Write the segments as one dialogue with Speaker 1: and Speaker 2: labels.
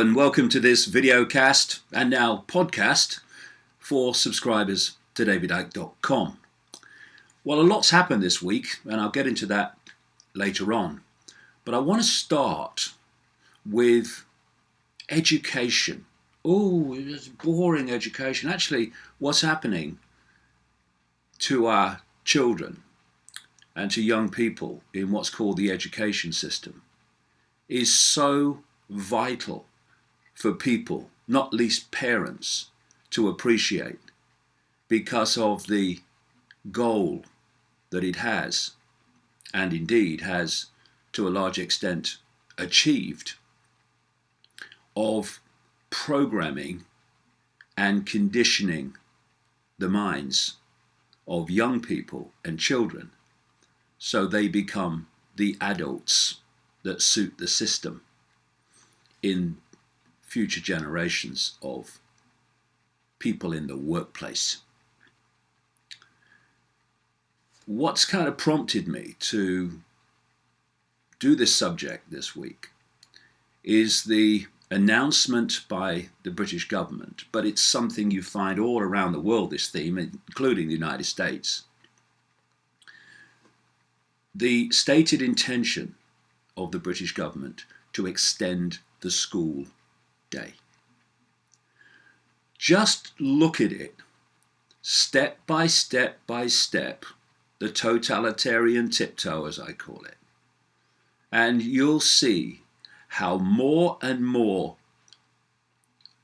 Speaker 1: and welcome to this videocast and now podcast for subscribers to davidicke.com. Well, a lot's happened this week, and I'll get into that later on. But I want to start with education. Oh, it's boring education. Actually, what's happening to our children and to young people in what's called the education system is so vital for people, not least parents, to appreciate because of the goal that it has, and indeed has to a large extent achieved, of programming and conditioning the minds of young people and children so they become the adults that suit the system in future generations of people in the workplace. What's kind of prompted me to do this subject this week is the announcement by the British government, but it's something you find all around the world, this theme, including the United States. The stated intention of the British government to extend the school day. Just look at it, step by step by step, the totalitarian tiptoe, as I call it, and you'll see how more and more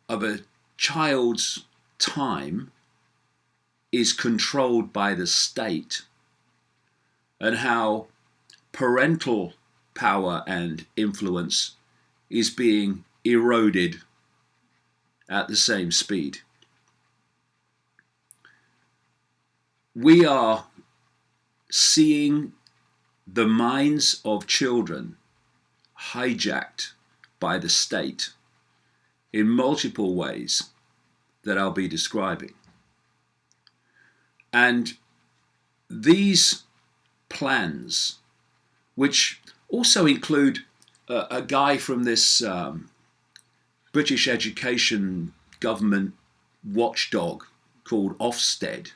Speaker 1: of a child's time is controlled by the state, and how parental power and influence is being eroded at the same speed. We are seeing the minds of children hijacked by the state in multiple ways that I'll be describing. And these plans, which also include a guy from this British education government watchdog called Ofsted,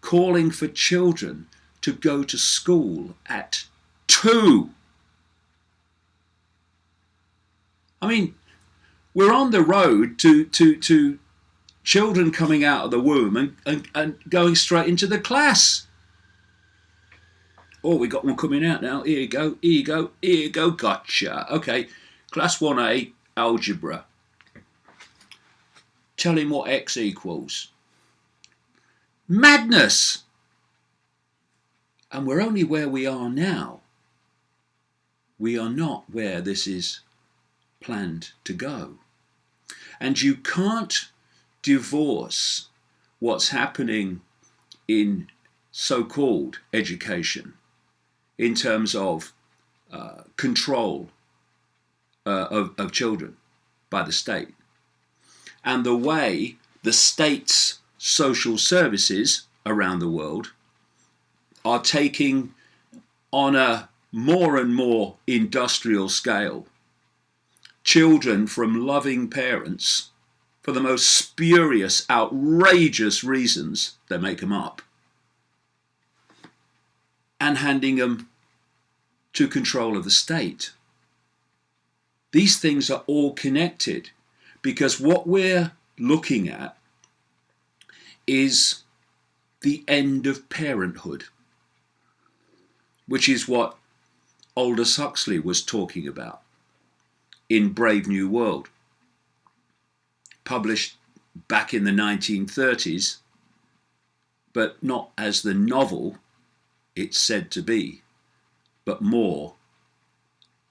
Speaker 1: calling for children to go to school at 2. I mean, we're on the road to children coming out of the womb and going straight into the class. Oh, we got one coming out now. Here you go, here you go, here you go, gotcha. Okay, class 1A, algebra. Tell him what x equals. Madness! And we're only where we are now. We are not where this is planned to go. And you can't divorce what's happening in so-called education in terms of control of children by the state, and the way the state's social services around the world are taking on a more and more industrial scale children from loving parents for the most spurious, outrageous reasons, they make them up, and handing them to control of the state. These things are all connected because what we're looking at is the end of parenthood, which is what Aldous Huxley was talking about in Brave New World, published back in the 1930s, but not as the novel it's said to be, but more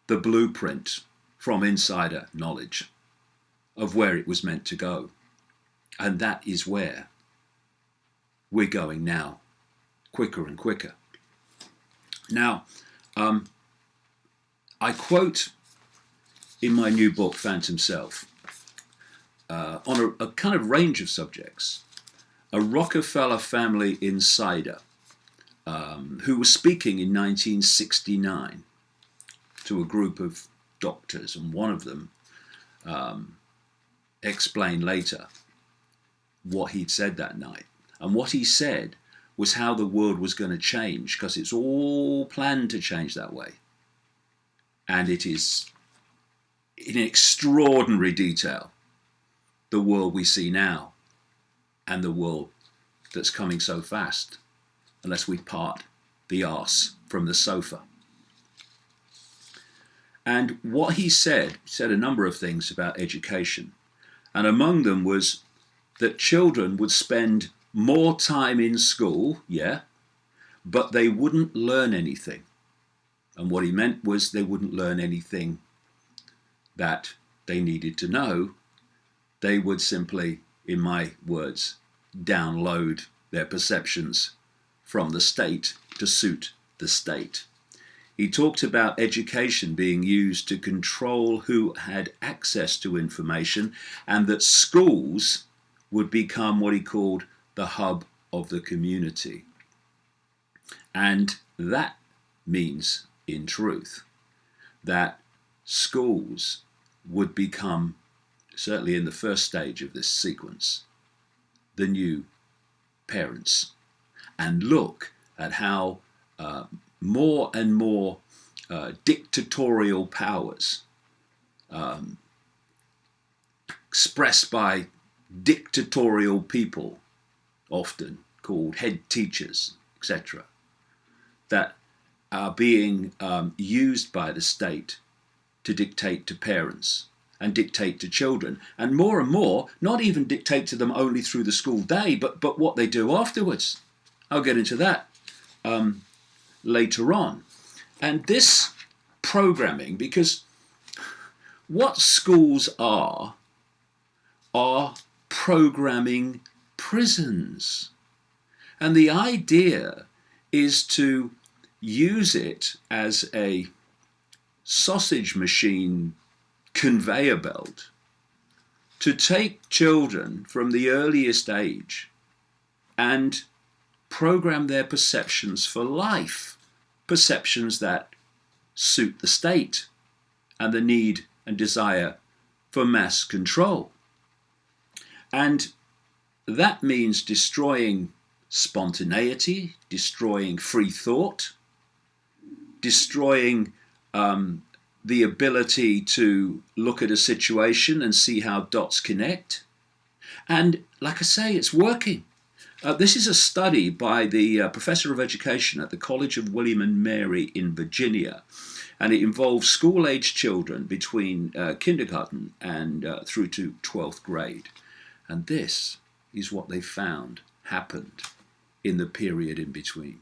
Speaker 1: the blueprint from insider knowledge of where it was meant to go. And that is where we're going now, quicker and quicker. Now, I quote in my new book, Phantom Self, on a kind of range of subjects, a Rockefeller family insider who was speaking in 1969 to a group of doctors, and one of them explain later what he'd said that night. And what he said was how the world was going to change, because it's all planned to change that way. And it is in extraordinary detail the world we see now and the world that's coming so fast, unless we part the arse from the sofa. And what he said a number of things about education. And among them was that children would spend more time in school, but they wouldn't learn anything. And what he meant was they wouldn't learn anything that they needed to know. They would simply, in my words, download their perceptions from the state to suit the state. He talked about education being used to control who had access to information, and that schools would become what he called the hub of the community. And that means, in truth, that schools would become, certainly in the first stage of this sequence, the new parents. And look at how more and more dictatorial powers expressed by dictatorial people, often called head teachers, etc., that are being used by the state to dictate to parents and dictate to children. And more, not even dictate to them only through the school day, but what they do afterwards. I'll get into that later on. And this programming, because what schools are programming prisons. And the idea is to use it as a sausage machine conveyor belt to take children from the earliest age and program their perceptions for life, perceptions that suit the state and the need and desire for mass control. And that means destroying spontaneity, destroying free thought, destroying the ability to look at a situation and see how dots connect. And like I say, it's working. This is a study by the professor of education at the College of William and Mary in Virginia, and it involves school-aged children between kindergarten and through to 12th grade. And this is what they found happened in the period in between.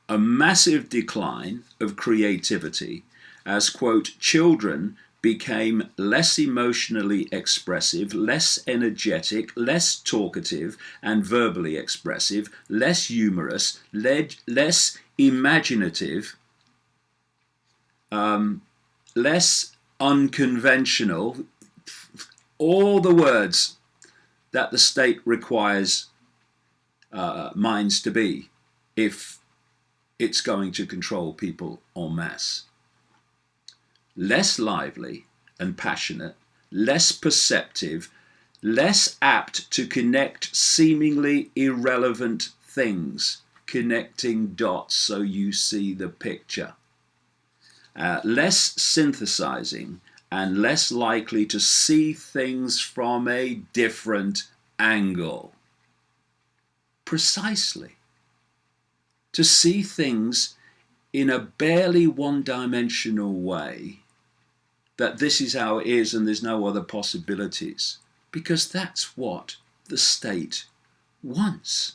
Speaker 1: A massive decline of creativity as, quote, children became less emotionally expressive, less energetic, less talkative and verbally expressive, less humorous, less imaginative, less unconventional, all the words that the state requires minds to be if it's going to control people en masse. Less lively and passionate, less perceptive, less apt to connect seemingly irrelevant things, connecting dots so you see the picture. Less synthesizing and less likely to see things from a different angle. Precisely. To see things in a barely one-dimensional way, that this is how it is and there's no other possibilities, because that's what the state wants.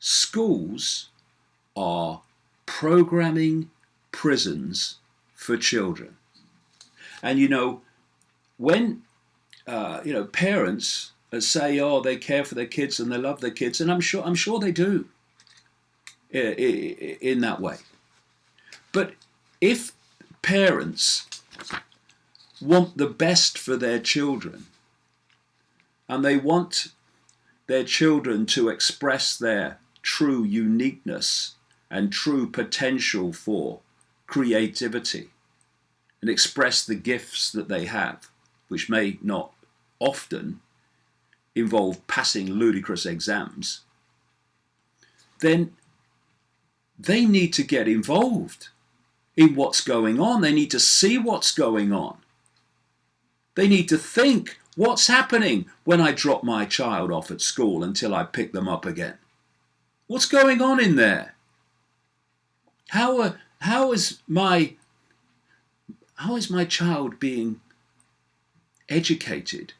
Speaker 1: Schools are programming prisons for children. And when parents say, oh, they care for their kids and they love their kids, and I'm sure they do in that way. But if parents want the best for their children, and they want their children to express their true uniqueness and true potential for creativity, and express the gifts that they have, which may not often involve passing ludicrous exams, then they need to get involved in what's going on. They need to see what's going on. They need to think, what's happening when I drop my child off at school until I pick them up again? What's going on in there? How is my child being educated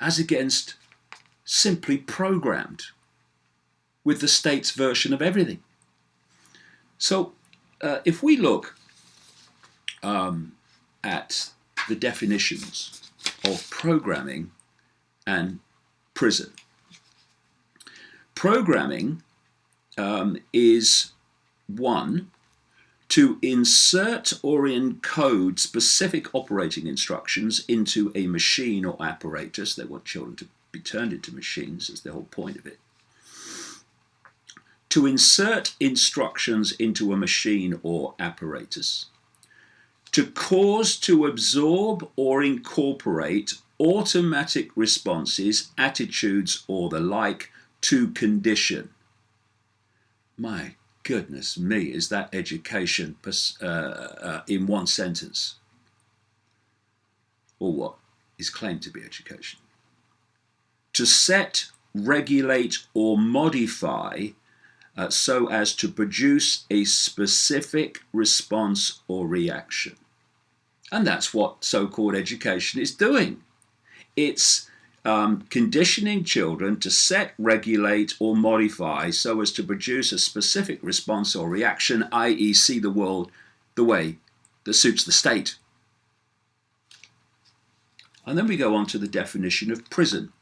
Speaker 1: as against simply programmed with the state's version of everything? So if we look at the definitions of programming and prison, programming is one, to insert or encode specific operating instructions into a machine or apparatus. They want children to be turned into machines, is the whole point of it. To insert instructions into a machine or apparatus. To cause to absorb or incorporate automatic responses, attitudes, or the like to condition. My goodness me, is that education in one sentence? Or what is claimed to be education? To set, regulate, or modify so as to produce a specific response or reaction. And that's what so-called education is doing. It's conditioning children to set, regulate, or modify so as to produce a specific response or reaction, i.e. see the world the way that suits the state. And then we go on to the definition of prison.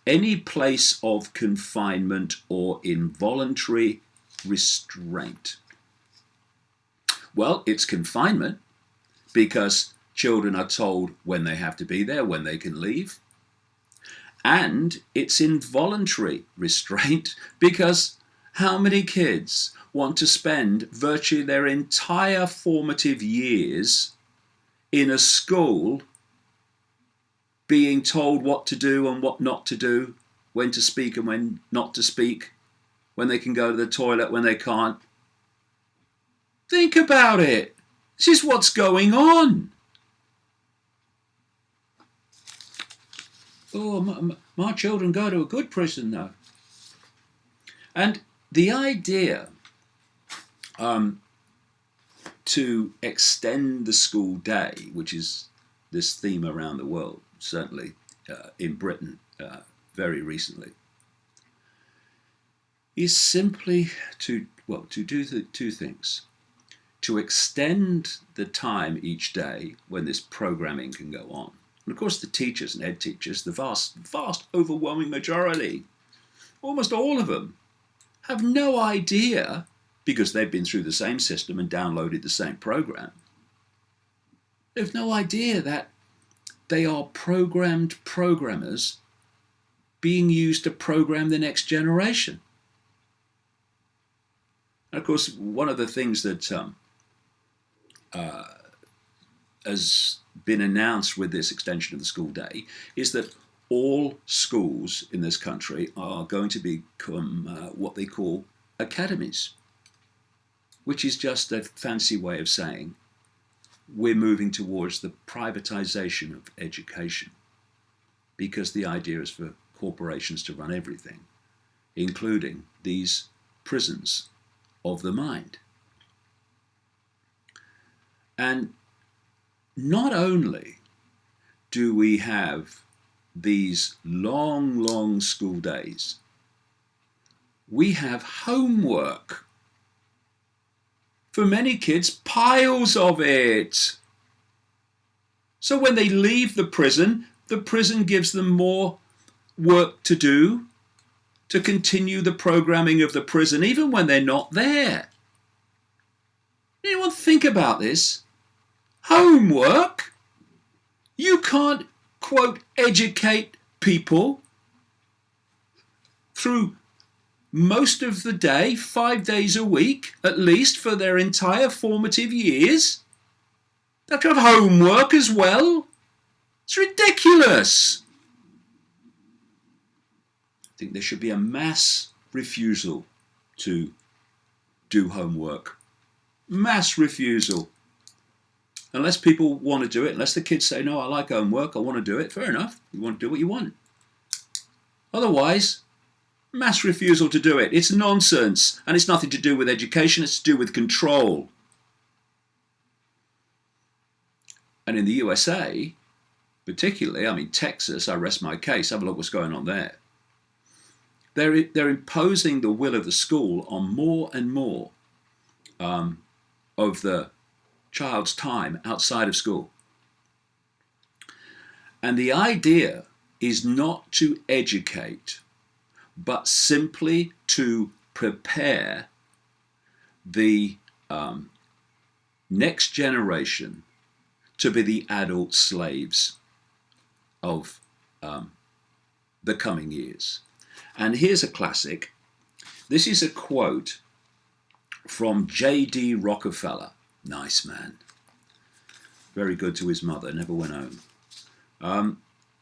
Speaker 1: Any place of confinement or involuntary restraint. Well, it's confinement because children are told when they have to be there, when they can leave. And it's involuntary restraint because how many kids want to spend virtually their entire formative years in a school being told what to do and what not to do, when to speak and when not to speak, when they can go to the toilet, when they can't? Think about it. This is what's going on. Oh, my children go to a good prison now. And the idea to extend the school day, which is this theme around the world, certainly in Britain very recently, is simply to do the two things. To extend the time each day when this programming can go on. And of course the teachers and ed teachers, the vast overwhelming majority, almost all of them, have no idea, because they've been through the same system and downloaded the same program, they have no idea that they are programmed programmers being used to program the next generation. And of course, one of the things that has been announced with this extension of the school day is that all schools in this country are going to become what they call academies, which is just a fancy way of saying we're moving towards the privatization of education, because the idea is for corporations to run everything, including these prisons of the mind. And not only do we have these long school days, we have homework. For many kids, piles of it. So when they leave the prison gives them more work to do to continue the programming of the prison, even when they're not there. Anyone think about this? Homework? You can't, quote, educate people through most of the day, 5 days a week, at least for their entire formative years. They have to have homework as well. It's ridiculous. I think there should be a mass refusal to do homework. Mass refusal. Unless people want to do it, unless the kids say, no, I like homework, I want to do it, fair enough. You want to do what you want. Otherwise, mass refusal to do it. It's nonsense. And it's nothing to do with education, it's to do with control. And in the USA, particularly, I mean, Texas, I rest my case, have a look what's going on there. They're imposing the will of the school on more and more of the child's time outside of school. And the idea is not to educate, but simply to prepare the next generation to be the adult slaves of the coming years. And here's a classic. This is a quote from J.D. Rockefeller. Nice man. Very good to his mother, never went home.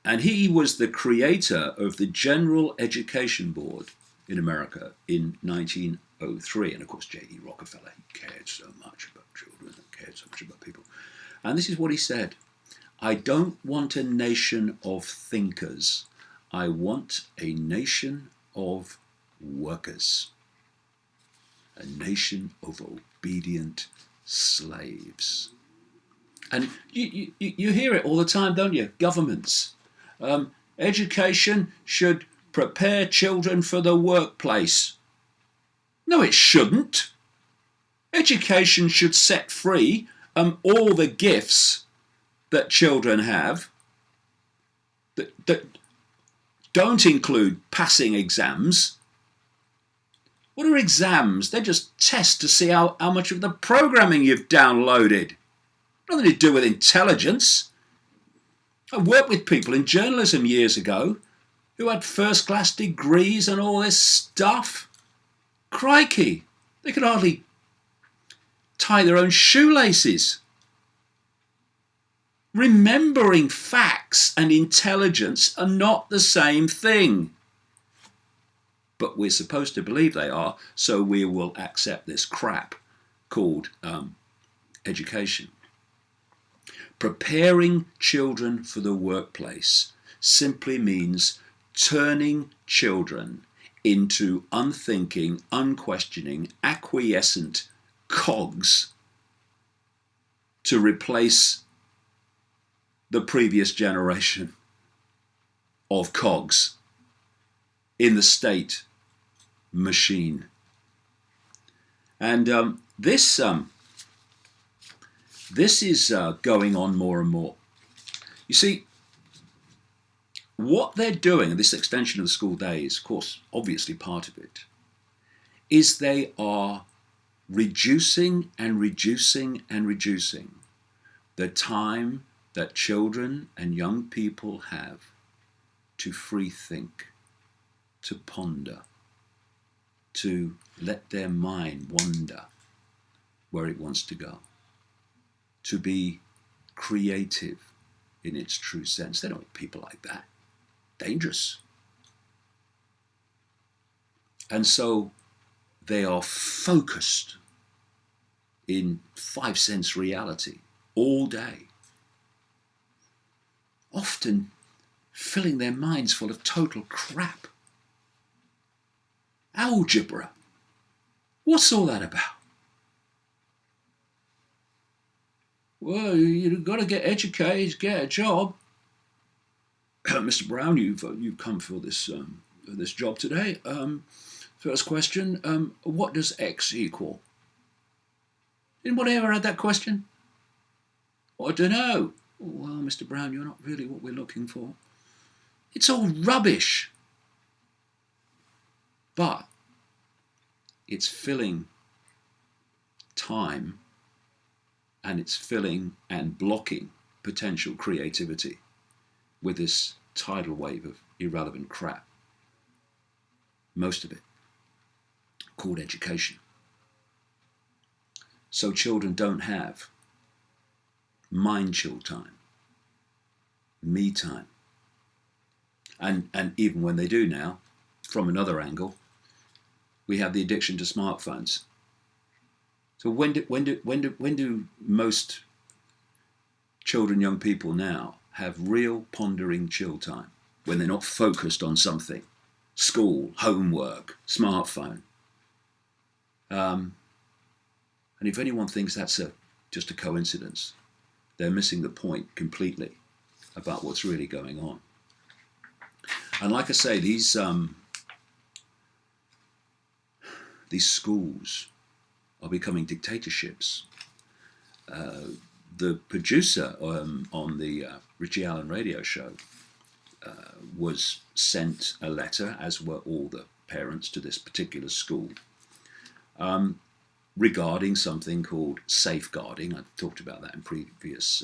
Speaker 1: And he was the creator of the General Education Board in America in 1903. And of course, J.D. Rockefeller, he cared so much about children, he cared so much about people. And this is what he said. I don't want a nation of thinkers. I want a nation of workers. A nation of obedient slaves. And you hear it all the time, don't you? Governments. Education should prepare children for the workplace. No, it shouldn't. Education should set free all the gifts that children have that don't include passing exams. What are exams? They're just tests to see how much of the programming you've downloaded. Nothing to do with intelligence. I worked with people in journalism years ago who had first-class degrees and all this stuff. Crikey, they could hardly tie their own shoelaces. Remembering facts and intelligence are not the same thing. But we're supposed to believe they are, so we will accept this crap called education. Preparing children for the workplace simply means turning children into unthinking, unquestioning, acquiescent cogs to replace the previous generation of cogs in the state machine. And this is going on more and more. You see, what they're doing, and this extension of the school day is, of course, obviously part of it, is they are reducing and reducing and reducing the time that children and young people have to free think, to ponder, to let their mind wander where it wants to go, to be creative in its true sense. They don't want people like that. Dangerous. And so they are focused in 5 sense reality all day, often filling their minds full of total crap. Algebra. What's all that about? Well, you've got to get educated, get a job. Mr. Brown, you've come for this job today. First question, what does X equal? Anybody ever had that question? I don't know. Well, Mr. Brown, you're not really what we're looking for. It's all rubbish. But it's filling time, and it's filling and blocking potential creativity with this tidal wave of irrelevant crap. Most of it called education. So children don't have mind chill time, me time. And even when they do now, from another angle, we have the addiction to smartphones. So when do most children, young people now have real pondering chill time? When they're not focused on something, school, homework, smartphone. And if anyone thinks that's just a coincidence, they're missing the point completely about what's really going on. And like I say, these schools are becoming dictatorships. The producer on the Richie Allen radio show was sent a letter, as were all the parents, to this particular school regarding something called safeguarding. I've talked about that in previous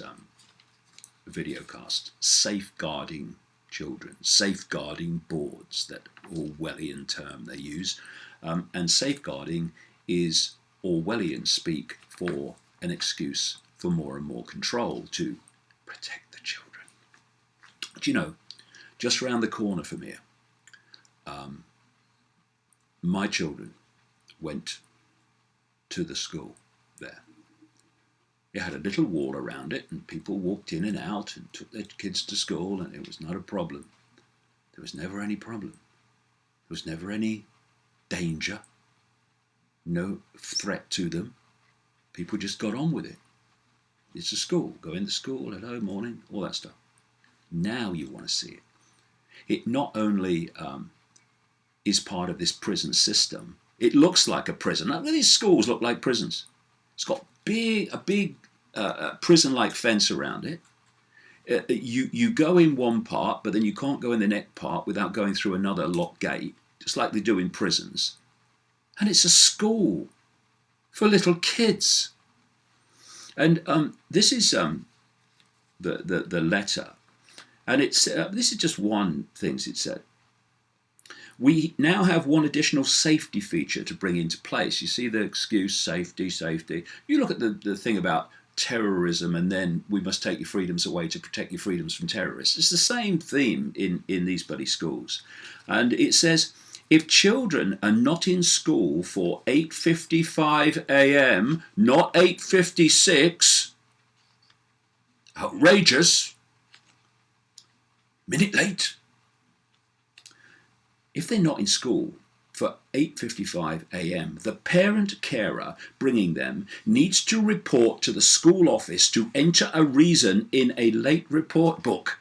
Speaker 1: videocast. Safeguarding children, safeguarding boards, that Orwellian term they use. And safeguarding is Orwellian speak for an excuse for more and more control to protect the children. Do you know, just round the corner from here, my children went to the school there. It had a little wall around it, and people walked in and out and took their kids to school, and it was not a problem. There was never any problem. There was never any danger, no threat to them. People just got on with it. It's a school. Go into school, hello, morning, all that stuff. Now you want to see it. It not only is part of this prison system, it looks like a prison. These schools look like prisons. It's got a big prison-like fence around it. You go in one part, but then you can't go in the next part without going through another locked gate, just like they do in prisons. And it's a school for little kids. And this is the letter, and it's this is just one thing it said. We now have one additional safety feature to bring into place. You see the excuse, safety, safety. You look at the thing about terrorism, and then we must take your freedoms away to protect your freedoms from terrorists. It's the same theme in these bloody schools. And it says, if children are not in school for 8:55 a.m., not 8:56, outrageous, minute late. If they're not in school for 8:55 a.m., the parent carer bringing them needs to report to the school office to enter a reason in a late report book.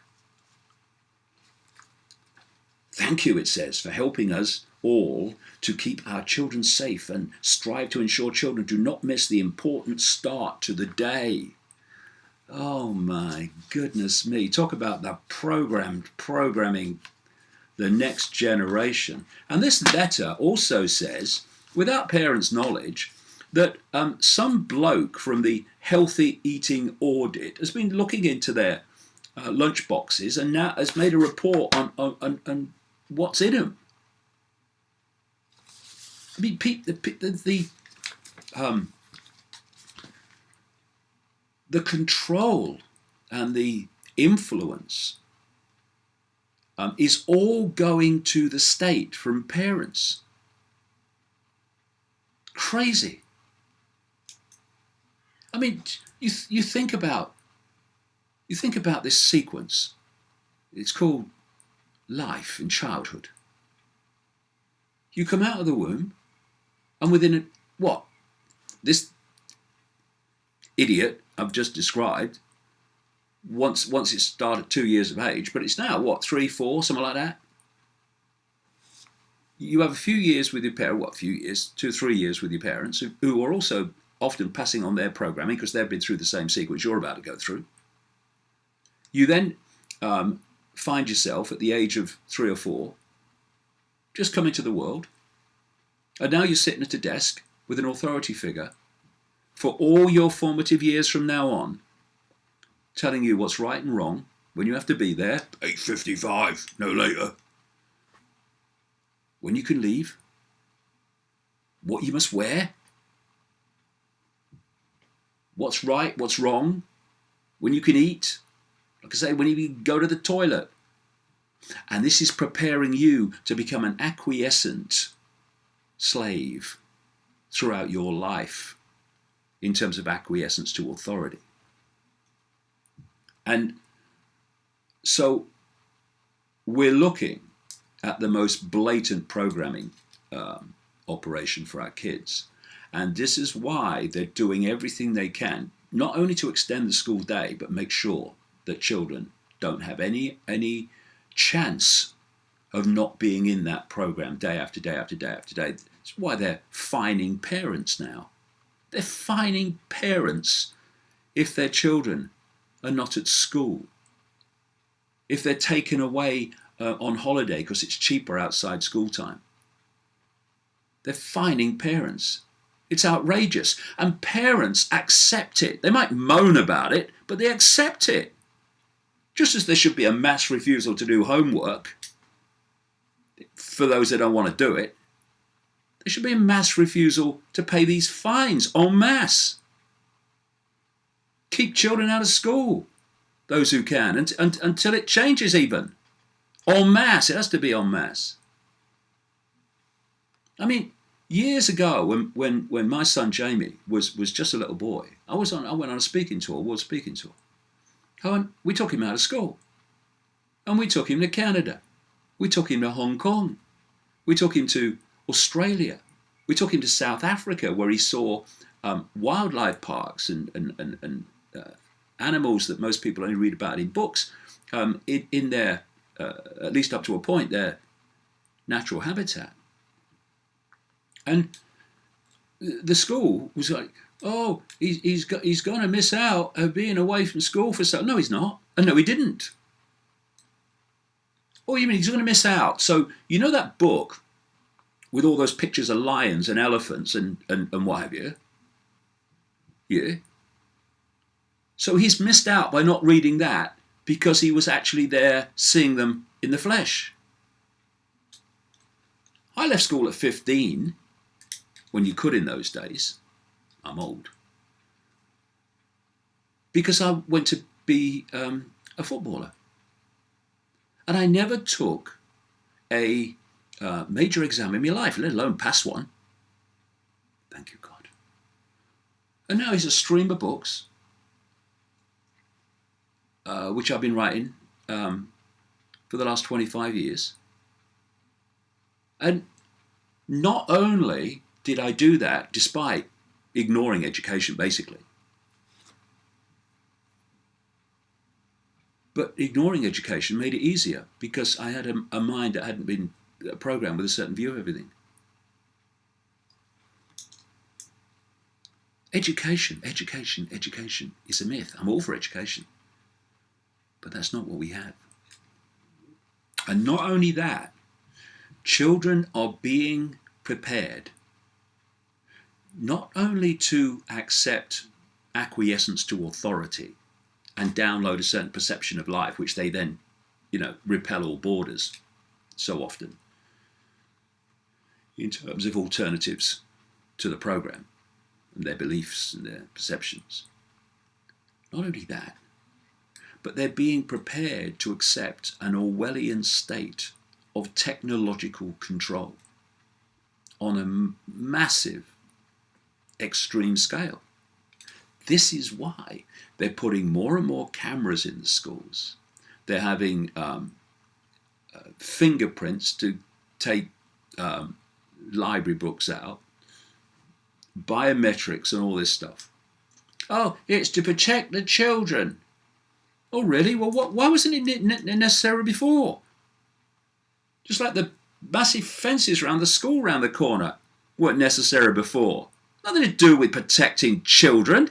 Speaker 1: Thank you, it says, for helping us all to keep our children safe and strive to ensure children do not miss the important start to the day. Oh my goodness me. Talk about the programming the next generation. And this letter also says, without parents' knowledge, that some bloke from the Healthy Eating Audit has been looking into their lunch boxes and now has made a report on what's in them. I mean, the control and the influence is all going to the state from parents. Crazy. I mean, you think about this sequence. It's called life in childhood. You come out of the womb, and within this idiot I've just described, once it started 2 years of age, but it's now 3, 4, something like that. You have a few years with your parents, 2 or 3 years with your parents, who are also often passing on their programming because they've been through the same sequence you're about to go through. You then find yourself at the age of 3 or 4, just come into the world, and now you're sitting at a desk with an authority figure for all your formative years from now on, telling you what's right and wrong, when you have to be there, 8:55, no later, when you can leave, what you must wear, what's right, what's wrong, when you can eat, like I say, when you go to the toilet. And this is preparing you to become an acquiescent slave throughout your life in terms of acquiescence to authority. And so we're looking at the most blatant programming operation for our kids. And this is why they're doing everything they can, not only to extend the school day, but make sure that children don't have any chance of not being in that program day after day after day after day. That's why they're fining parents now. They're fining parents if their children are not at school, if they're taken away on holiday because it's cheaper outside school time. They're fining parents. It's outrageous. And parents accept it. They might moan about it, but they accept it. Just as there should be a mass refusal to do homework for those that don't want to do it, there should be a mass refusal to pay these fines en masse. Keep children out of school, those who can, until it changes even. En masse, it has to be en masse. I mean, years ago, when my son Jamie was just a little boy, I went on a speaking tour, world speaking tour. We took him out of school, and we took him to Canada, we took him to Hong Kong, we took him to Australia, we took him to South Africa, where he saw wildlife parks and animals that most people only read about in books, in their, at least up to a point, their natural habitat. And the school was like, oh, he's going to miss out of being away from school for so. No, he's not. And no, he didn't. Oh, you mean he's going to miss out? So you know that book with all those pictures of lions and elephants and what have you? Yeah. So he's missed out by not reading that because he was actually there seeing them in the flesh. I left school at 15, when you could in those days. I'm old. Because I went to be a footballer. And I never took a major exam in my life, let alone pass one. Thank you, God. And now it's a stream of books, which I've been writing for the last 25 years. And not only did I do that despite ignoring education, basically, but ignoring education made it easier because I had a mind that hadn't been programmed with a certain view of everything. Education is a myth. I'm all for education, but that's not what we have. And not only that, children are being prepared not only to accept acquiescence to authority and download a certain perception of life, which they then, repel all borders so often in terms of alternatives to the program and their beliefs and their perceptions. Not only that, but they're being prepared to accept an Orwellian state of technological control on a massive, extreme scale. This is why they're putting more and more cameras in the schools. They're having fingerprints to take library books out, biometrics and all this stuff. Oh, it's to protect the children. Oh, really? Well, why wasn't it necessary before? Just like the massive fences around the school around the corner weren't necessary before. Nothing to do with protecting children.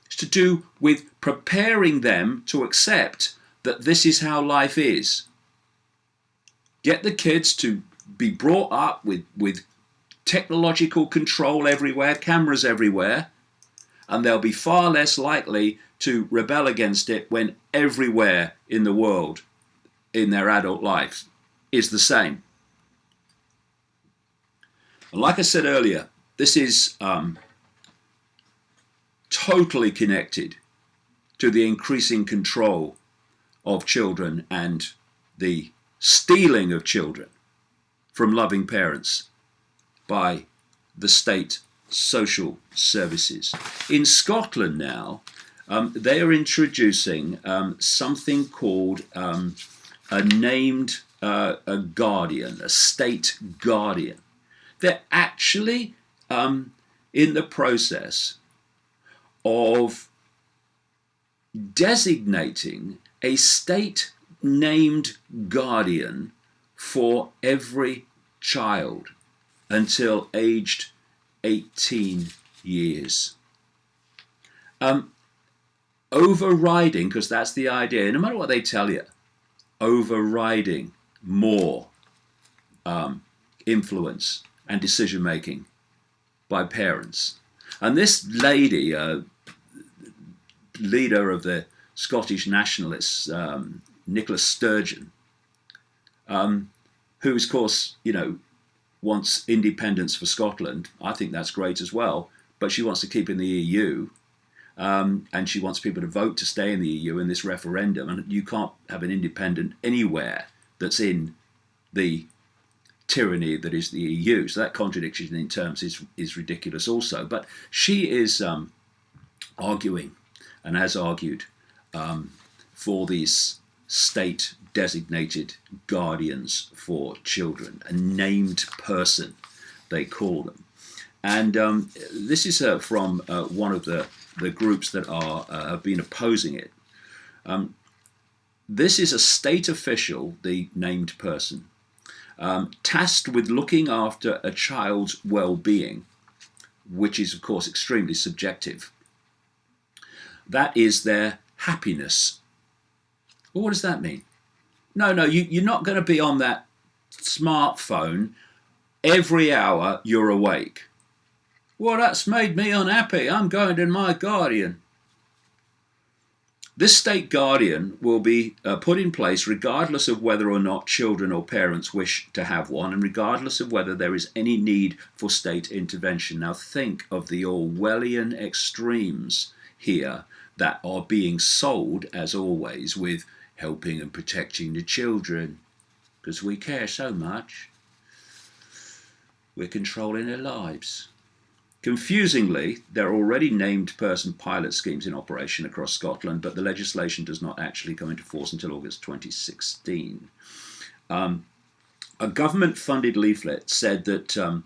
Speaker 1: It's to do with preparing them to accept that this is how life is. Get the kids to be brought up with technological control everywhere, cameras everywhere, and they'll be far less likely to rebel against it when everywhere in the world, in their adult life, is the same. And like I said earlier, this is totally connected to the increasing control of children and the stealing of children from loving parents by the state social services. In Scotland now, they are introducing something called a named a guardian, a state guardian. They're actually in the process of designating a state named guardian for every child until aged 18 years. Overriding, because that's the idea, no matter what they tell you, overriding more influence and decision making by parents. And this lady, leader of the Scottish nationalists, Nicola Sturgeon, who, of course, wants independence for Scotland. I think that's great as well, but she wants to keep in the EU, and she wants people to vote to stay in the EU in this referendum, and you can't have an independent anywhere that's in the tyranny that is the EU. So that contradiction in terms is ridiculous also. But she is arguing, and has argued, for these state-designated guardians for children, a named person, they call them. And this is from one of the groups that have been opposing it. This is a state official, the named person, tasked with looking after a child's well-being, which is, of course, extremely subjective. That is their happiness. Well, what does that mean? No, you're not going to be on that smartphone every hour you're awake. Well, that's made me unhappy. I'm going to my guardian. This state guardian will be put in place regardless of whether or not children or parents wish to have one, and regardless of whether there is any need for state intervention. Now think of the Orwellian extremes here that are being sold, as always, with helping and protecting the children, because we care so much. We're controlling their lives. Confusingly, there are already named person pilot schemes in operation across Scotland, but the legislation does not actually come into force until August 2016. A government-funded leaflet said that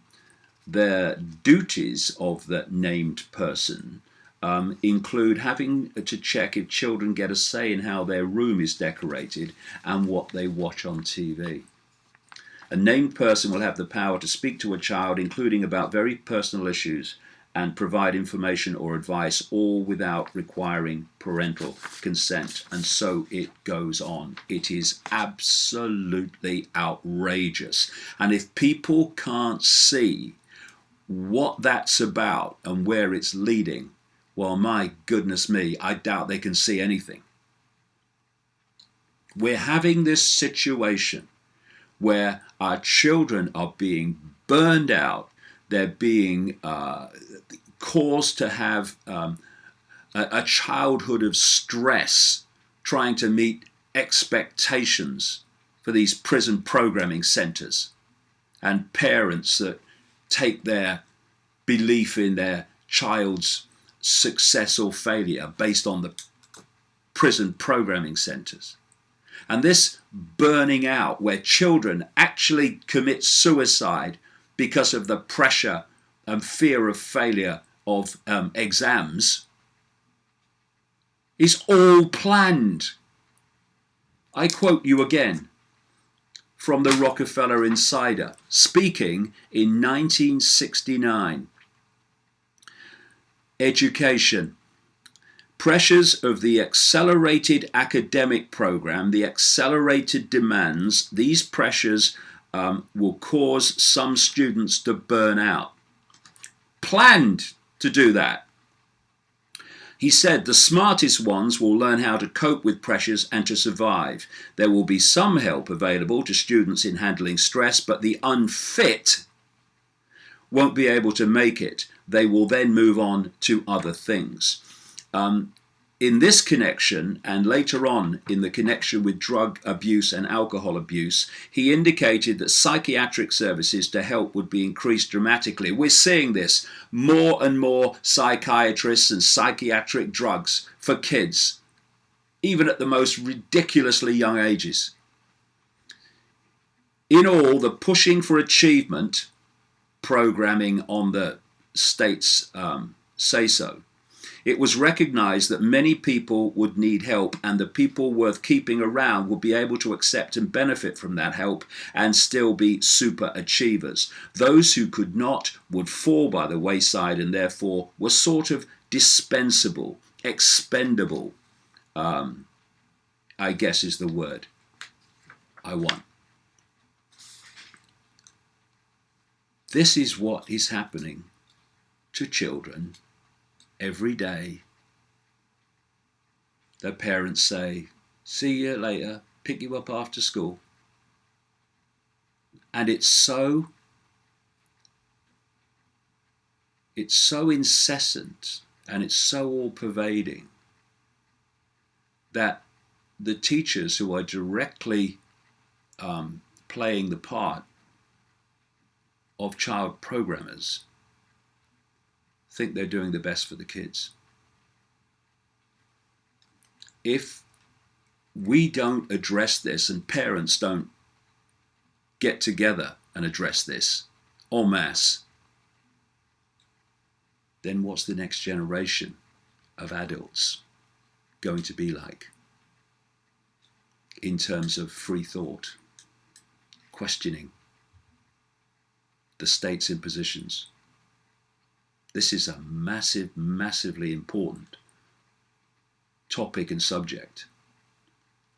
Speaker 1: the duties of the named person include having to check if children get a say in how their room is decorated and what they watch on TV. A named person will have the power to speak to a child, including about very personal issues, and provide information or advice, all without requiring parental consent. And so it goes on. It is absolutely outrageous. And if people can't see what that's about and where it's leading, well, my goodness me, I doubt they can see anything. We're having this situation where our children are being burned out, they're being caused to have a childhood of stress, trying to meet expectations for these prison programming centres, and parents that take their belief in their child's success or failure based on the prison programming centres. And this burning out, where children actually commit suicide because of the pressure and fear of failure of exams, is all planned. I quote you again from the Rockefeller Insider, speaking in 1969. Education. Pressures of the accelerated academic program, the accelerated demands, these pressures will cause some students to burn out. Planned to do that. He said the smartest ones will learn how to cope with pressures and to survive. There will be some help available to students in handling stress, but the unfit won't be able to make it. They will then move on to other things. in this connection, and later on in the connection with drug abuse and alcohol abuse, he indicated that psychiatric services to help would be increased dramatically. We're seeing this, more and more psychiatrists and psychiatric drugs for kids, even at the most ridiculously young ages. In all, the pushing for achievement programming on the state's say-so, it was recognized that many people would need help, and the people worth keeping around would be able to accept and benefit from that help and still be super achievers. Those who could not would fall by the wayside and therefore were sort of dispensable, expendable, I guess is the word I want. This is what is happening to children every day. Their parents say, see you later, pick you up after school. And it's so incessant and it's so all-pervading that the teachers who are directly playing the part of child programmers think they're doing the best for the kids. If we don't address this and parents don't get together and address this en masse, then what's the next generation of adults going to be like in terms of free thought, questioning the state's impositions? This is a massively important topic and subject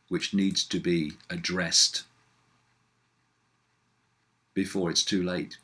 Speaker 1: which needs to be addressed before it's too late.